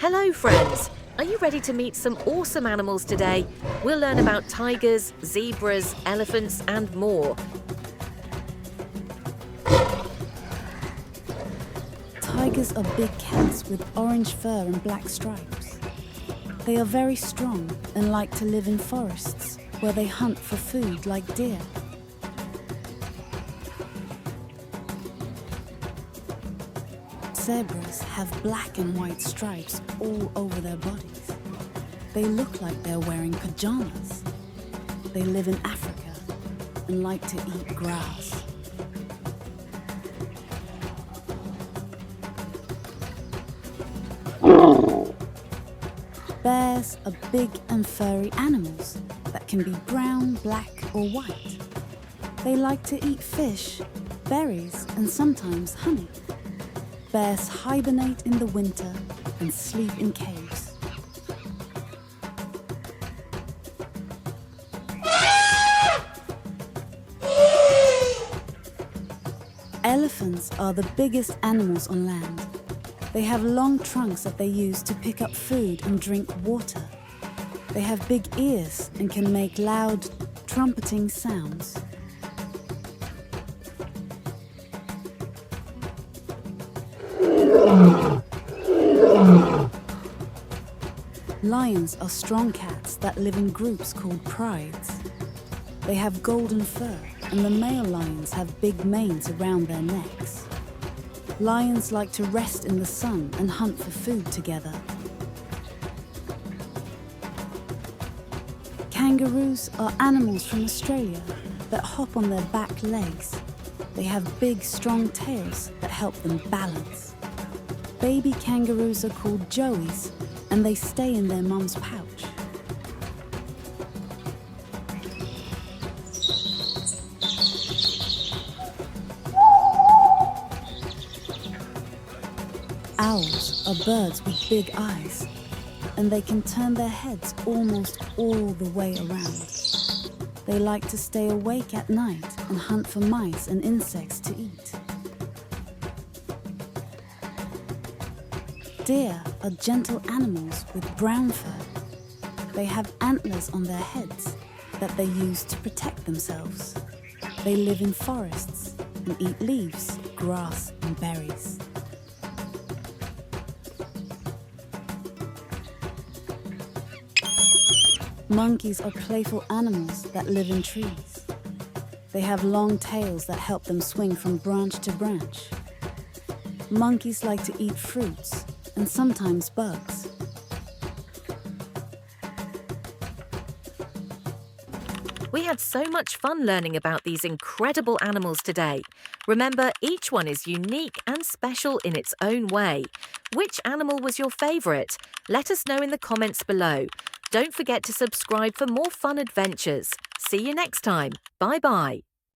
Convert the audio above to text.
Hello friends! Are you ready to meet some awesome animals today? We'll learn about tigers, zebras, elephants and more. Tigers are big cats with orange fur and black stripes. They are very strong and like to live in forests where they hunt for food like deer. Zebras have black and white stripes all over their bodies. They look like they're wearing pajamas. They live in Africa and like to eat grass. Bears are big and furry animals that can be brown, black or white. They like to eat fish, berries and sometimes honey. Bears hibernate in the winter and sleep in caves. Elephants are the biggest animals on land. They have long trunks that they use to pick up food and drink water. They have big ears and can make loud, trumpeting sounds. Lions are strong cats that live in groups called prides. They have golden fur, and the male lions have big manes around their necks. Lions like to rest in the sun and hunt for food together. Kangaroos are animals from Australia that hop on their back legs. They have big, strong tails that help them balance. Baby kangaroos are called joeys, and they stay in their mum's pouch. Owls are birds with big eyes, and they can turn their heads almost all the way around. They like to stay awake at night and hunt for mice and insects to eat. Deer are gentle animals with brown fur. They have antlers on their heads that they use to protect themselves. They live in forests and eat leaves, grass and berries. Monkeys are playful animals that live in trees. They have long tails that help them swing from branch to branch. Monkeys like to eat fruits and sometimes bugs. We had so much fun learning about these incredible animals today. Remember, each one is unique and special in its own way. Which animal was your favourite? Let us know in the comments below. Don't forget to subscribe for more fun adventures. See you next time. Bye-bye.